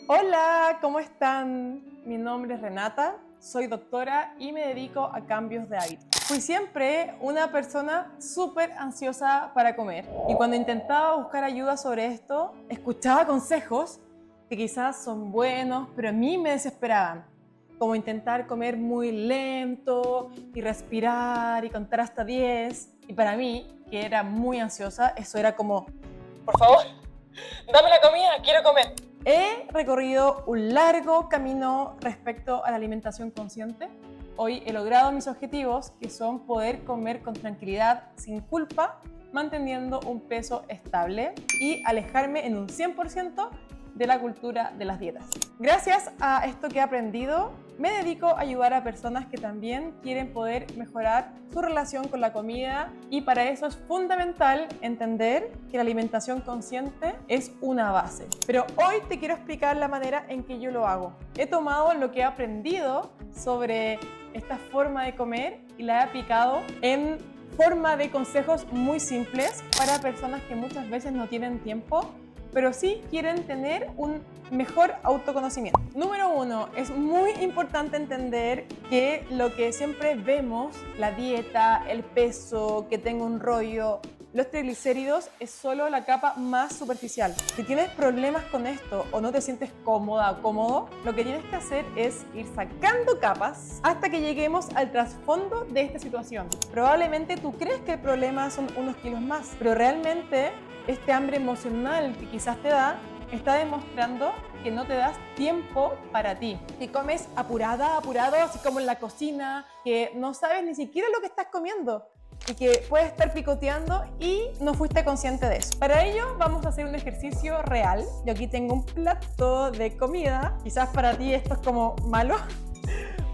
Hola, ¿cómo están? Mi nombre es Renata, soy doctora y me dedico a cambios de hábito. Fui siempre una persona súper ansiosa para comer y cuando intentaba buscar ayuda sobre esto, escuchaba consejos que quizás son buenos, pero a mí me desesperaban, como intentar comer muy lento y respirar y contar hasta 10. Y para mí, que era muy ansiosa, eso era como, por favor, dame la comida, quiero comer. He recorrido un largo camino respecto a la alimentación consciente. Hoy he logrado mis objetivos, que son poder comer con tranquilidad, sin culpa, manteniendo un peso estable y alejarme en un 100% de la cultura de las dietas. Gracias a esto que he aprendido, me dedico a ayudar a personas que también quieren poder mejorar su relación con la comida y para eso es fundamental entender que la alimentación consciente es una base. Pero hoy te quiero explicar la manera en que yo lo hago. He tomado lo que he aprendido sobre esta forma de comer y la he aplicado en forma de consejos muy simples para personas que muchas veces no tienen tiempo, pero sí quieren tener un mejor autoconocimiento. Número 1, es muy importante entender que lo que siempre vemos, la dieta, el peso, que tengo un rollo, los triglicéridos, es solo la capa más superficial. Si tienes problemas con esto o no te sientes cómoda o cómodo, lo que tienes que hacer es ir sacando capas hasta que lleguemos al trasfondo de esta situación. Probablemente tú crees que el problema son unos kilos más, pero realmente este hambre emocional que quizás te da está demostrando que no te das tiempo para ti, que comes apurado, así como en la cocina, que no sabes ni siquiera lo que estás comiendo y que puedes estar picoteando y no fuiste consciente de eso. Para ello vamos a hacer un ejercicio real. Yo aquí tengo un plato de comida, quizás para ti esto es como malo.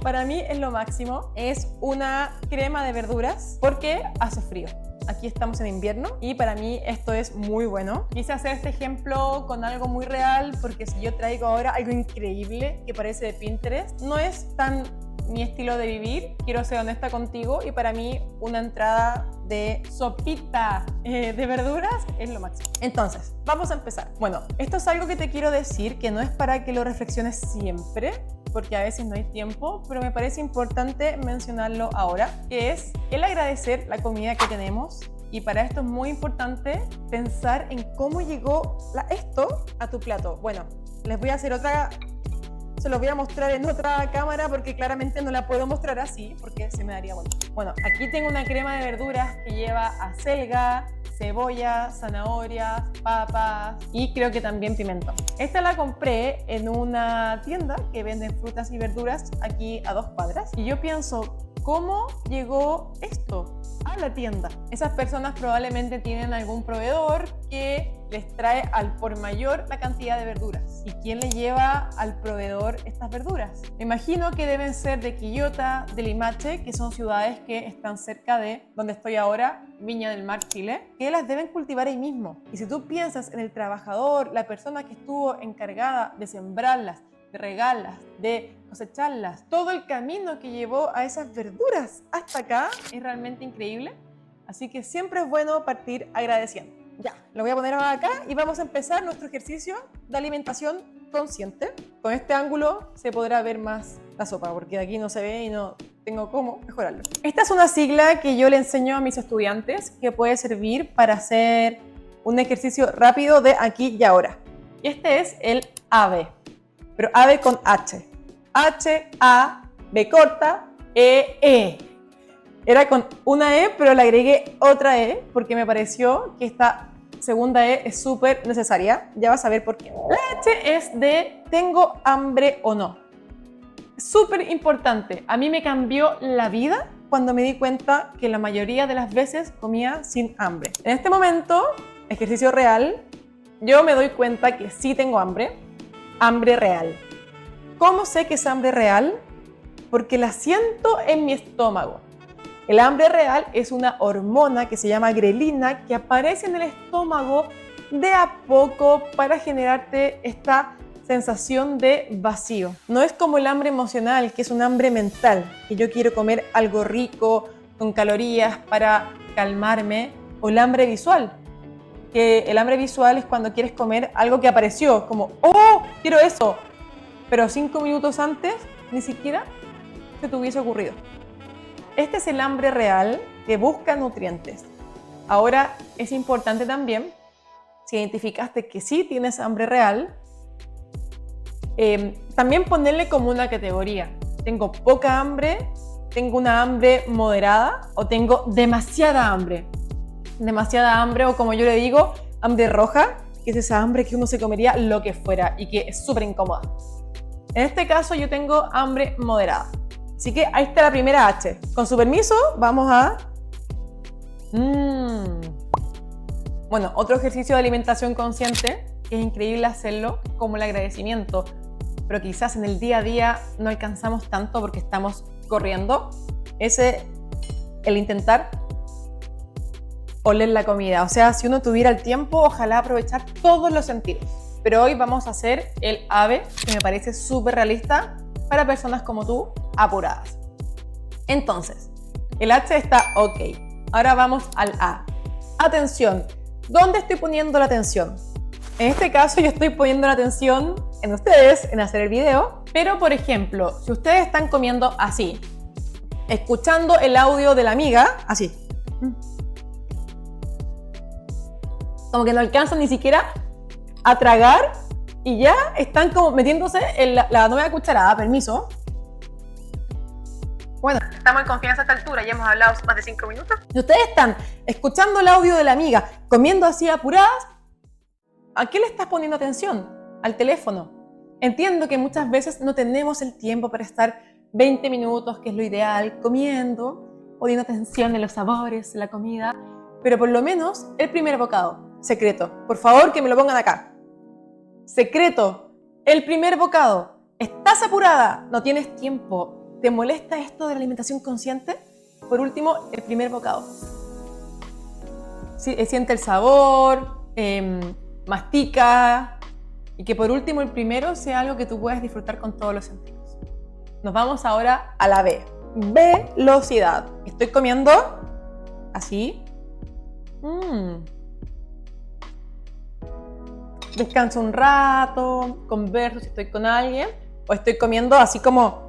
Para mí es lo máximo, es una crema de verduras porque hace frío. Aquí estamos en invierno y para mí esto es muy bueno. Quise hacer este ejemplo con algo muy real porque si yo traigo ahora algo increíble que parece de Pinterest, no es tan mi estilo de vivir, quiero ser honesta contigo y para mí una entrada de sopita de verduras es lo máximo. Entonces, vamos a empezar. Bueno, esto es algo que te quiero decir que no es para que lo reflexiones siempre, porque a veces no hay tiempo, pero me parece importante mencionarlo ahora, que es el agradecer la comida que tenemos. Y para esto es muy importante pensar en cómo llegó esto a tu plato. Bueno, les voy a hacer otra, se los voy a mostrar en otra cámara porque claramente no la puedo mostrar así porque se me daría vuelta. Bueno, aquí tengo una crema de verduras que lleva acelga, cebolla, zanahorias, papas y creo que también pimentón. Esta la compré en una tienda que vende frutas y verduras aquí a 2 cuadras y yo pienso, ¿cómo llegó esto a la tienda? Esas personas probablemente tienen algún proveedor que les trae al por mayor la cantidad de verduras. ¿Y quién le lleva al proveedor estas verduras? Me imagino que deben ser de Quillota, de Limache, que son ciudades que están cerca de donde estoy ahora, Viña del Mar, Chile, que las deben cultivar ahí mismo. Y si tú piensas en el trabajador, la persona que estuvo encargada de sembrarlas, de regarlas, de cosecharlas, todo el camino que llevó a esas verduras hasta acá es realmente increíble. Así que siempre es bueno partir agradeciendo. Ya, lo voy a poner acá y vamos a empezar nuestro ejercicio de alimentación consciente. Con este ángulo se podrá ver más la sopa, porque de aquí no se ve y no tengo cómo mejorarlo. Esta es una sigla que yo le enseño a mis estudiantes que puede servir para hacer un ejercicio rápido de aquí y ahora. Y este es el AB, pero AB con H. H, A, B corta, E, E. Era con una E, pero le agregué otra E porque me pareció que esta segunda E es súper necesaria. Ya vas a ver por qué. La H es de tengo hambre o no. Súper importante. A mí me cambió la vida cuando me di cuenta que la mayoría de las veces comía sin hambre. En este momento, ejercicio real, yo me doy cuenta que sí tengo hambre. Hambre real. ¿Cómo sé que es hambre real? Porque la siento en mi estómago. El hambre real es una hormona que se llama grelina que aparece en el estómago de a poco para generarte esta sensación de vacío. No es como el hambre emocional, que es un hambre mental, que yo quiero comer algo rico, con calorías para calmarme, o el hambre visual, que el hambre visual es cuando quieres comer algo que apareció, como, ¡oh, quiero eso! Pero 5 minutos antes ni siquiera se te hubiese ocurrido. Este es el hambre real que busca nutrientes. Ahora es importante también, si identificaste que sí tienes hambre real, también ponerle como una categoría. Tengo poca hambre, tengo una hambre moderada o tengo demasiada hambre. Demasiada hambre, o como yo le digo, hambre roja, que es esa hambre que uno se comería lo que fuera y que es súper incómoda. En este caso yo tengo hambre moderada. Así que ahí está la primera H. Con su permiso, vamos a... Bueno, otro ejercicio de alimentación consciente, que es increíble hacerlo, como el agradecimiento. Pero quizás en el día a día no alcanzamos tanto porque estamos corriendo. El intentar oler la comida. O sea, si uno tuviera el tiempo, ojalá aprovechar todos los sentidos. Pero hoy vamos a hacer el AVE, que me parece súper realista para personas como tú, apuradas. Entonces, el H está ok. Ahora vamos al A. Atención. ¿Dónde estoy poniendo la atención? En este caso yo estoy poniendo la atención en ustedes, en hacer el video. Pero, por ejemplo, si ustedes están comiendo así, escuchando el audio de la amiga, así. Como que no alcanzan ni siquiera a tragar y ya están como metiéndose en la nueva cucharada, permiso. Bueno, estamos en confianza a esta altura, ya hemos hablado más de 5 minutos. Si ustedes están escuchando el audio de la amiga, comiendo así apuradas, ¿a qué le estás poniendo atención? Al teléfono. Entiendo que muchas veces no tenemos el tiempo para estar 20 minutos, que es lo ideal, comiendo, poniendo atención en los sabores, en la comida, pero por lo menos el primer bocado. Secreto. Por favor, que me lo pongan acá. Secreto. El primer bocado. ¿Estás apurada? ¿No tienes tiempo? ¿Te molesta esto de la alimentación consciente? Por último, el primer bocado. Sí, siente el sabor, mastica, y que por último el primero sea algo que tú puedas disfrutar con todos los sentidos. Nos vamos ahora a la B. Velocidad. Estoy comiendo así. Descanso un rato, converso si estoy con alguien, o estoy comiendo así como...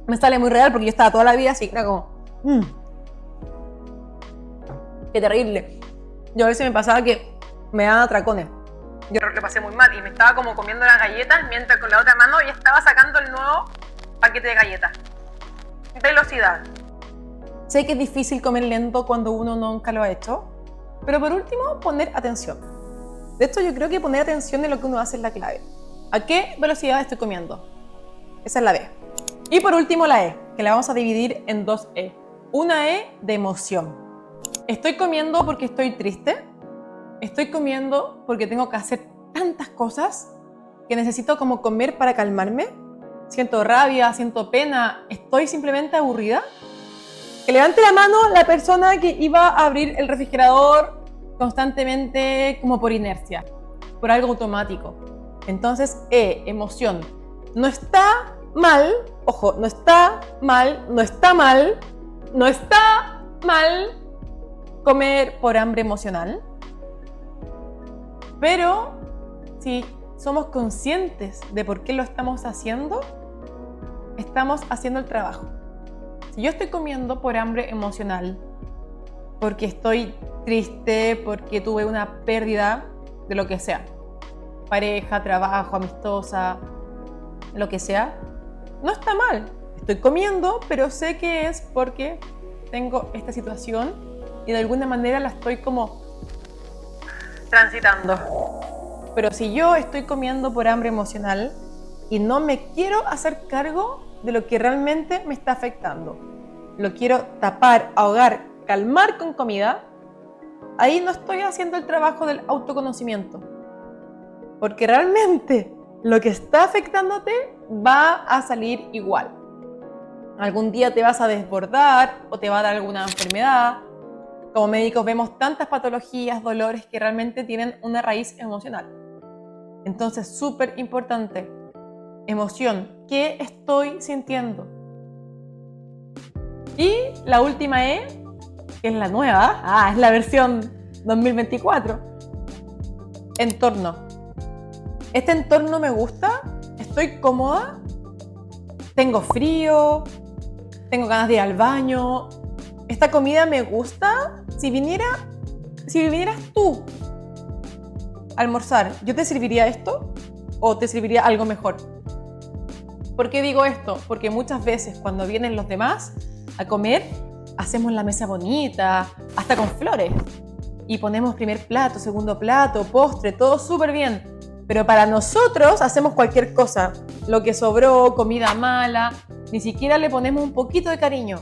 Me sale muy real porque yo estaba toda la vida así, era como... Qué terrible. Yo a veces me pasaba que me daban atracones. Yo lo pasé muy mal y me estaba como comiendo las galletas mientras con la otra mano ya estaba sacando el nuevo paquete de galletas. Velocidad. Sé que es difícil comer lento cuando uno nunca lo ha hecho, pero por último, poner atención. De hecho, yo creo que poner atención en lo que uno hace es la clave. ¿A qué velocidad estoy comiendo? Esa es la B. Y por último, la E, que la vamos a dividir en dos E. Una E de emoción. Estoy comiendo porque estoy triste. Estoy comiendo porque tengo que hacer tantas cosas que necesito como comer para calmarme. Siento rabia, siento pena, estoy simplemente aburrida. Que levante la mano la persona que iba a abrir el refrigerador constantemente como por inercia, por algo automático. Entonces, emoción. No está mal, ojo, no está mal, no está mal, no está mal comer por hambre emocional. Pero si somos conscientes de por qué lo estamos haciendo el trabajo. Si yo estoy comiendo por hambre emocional, porque estoy triste, porque tuve una pérdida de lo que sea, pareja, trabajo, amistosa, lo que sea, no está mal. Estoy comiendo, pero sé que es porque tengo esta situación y de alguna manera la estoy como transitando. Pero si yo estoy comiendo por hambre emocional y no me quiero hacer cargo de lo que realmente me está afectando, lo quiero tapar, ahogar, calmar con comida, ahí no estoy haciendo el trabajo del autoconocimiento. Porque realmente lo que está afectándote va a salir igual. Algún día te vas a desbordar o te va a dar alguna enfermedad. Como médicos vemos tantas patologías, dolores que realmente tienen una raíz emocional. Entonces, súper importante. Emoción. ¿Qué estoy sintiendo? Y la última E, que es la nueva, es la versión 2024. Entorno. Este entorno me gusta, estoy cómoda, tengo frío, tengo ganas de ir al baño, esta comida me gusta. Si vinieras tú a almorzar, ¿yo te serviría esto o te serviría algo mejor? ¿Por qué digo esto? Porque muchas veces cuando vienen los demás a comer, hacemos la mesa bonita, hasta con flores, y ponemos primer plato, segundo plato, postre, todo súper bien. Pero para nosotros hacemos cualquier cosa, lo que sobró, comida mala, ni siquiera le ponemos un poquito de cariño.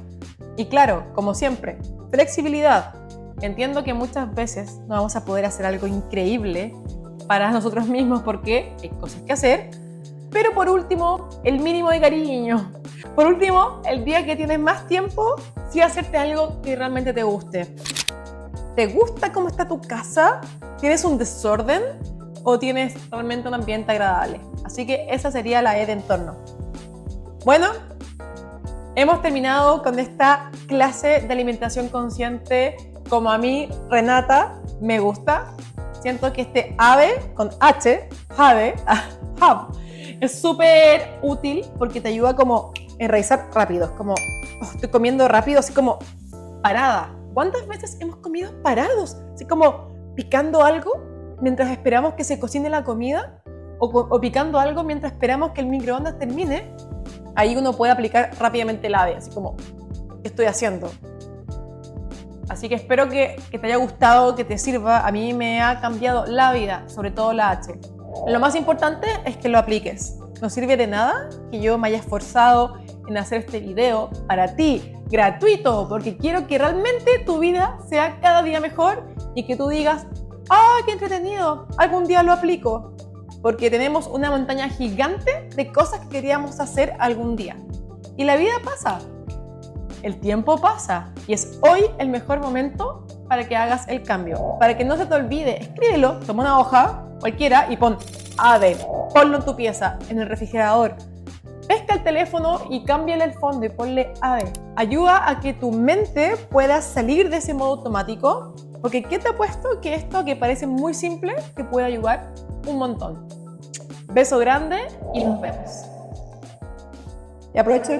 Y claro, como siempre, flexibilidad. Entiendo que muchas veces no vamos a poder hacer algo increíble para nosotros mismos porque hay cosas que hacer, pero por último, el mínimo de cariño. Por último, el día que tienes más tiempo, sí hacerte algo que realmente te guste. ¿Te gusta cómo está tu casa? ¿Tienes un desorden? ¿O tienes realmente un ambiente agradable? Así que esa sería la E de entorno. Bueno, hemos terminado con esta clase de alimentación consciente como a mí, Renata, me gusta. Siento que este AVE, con H, JAVE, es súper útil porque te ayuda como a enraizar rápido. Es como, estoy comiendo rápido, así como parada. ¿Cuántas veces hemos comido parados? Así como picando algo mientras esperamos que se cocine la comida o picando algo mientras esperamos que el microondas termine. Ahí uno puede aplicar rápidamente el AVE, así como, ¿qué estoy haciendo? Así que espero que te haya gustado, que te sirva. A mí me ha cambiado la vida, sobre todo la H. Lo más importante es que lo apliques. No sirve de nada que yo me haya esforzado en hacer este video para ti, gratuito, porque quiero que realmente tu vida sea cada día mejor y que tú digas, qué entretenido, algún día lo aplico. Porque tenemos una montaña gigante de cosas que queríamos hacer algún día. Y la vida pasa, el tiempo pasa y es hoy el mejor momento para que hagas el cambio. Para que no se te olvide, escríbelo, toma una hoja, cualquiera, y pon AVE, ponlo en tu pieza, en el refrigerador. Pesca el teléfono y cámbiale el fondo y ponle AVE. Ayuda a que tu mente pueda salir de ese modo automático, porque ¿qué te ha puesto que esto que parece muy simple te puede ayudar un montón? Beso grande y nos vemos. Y aprovecho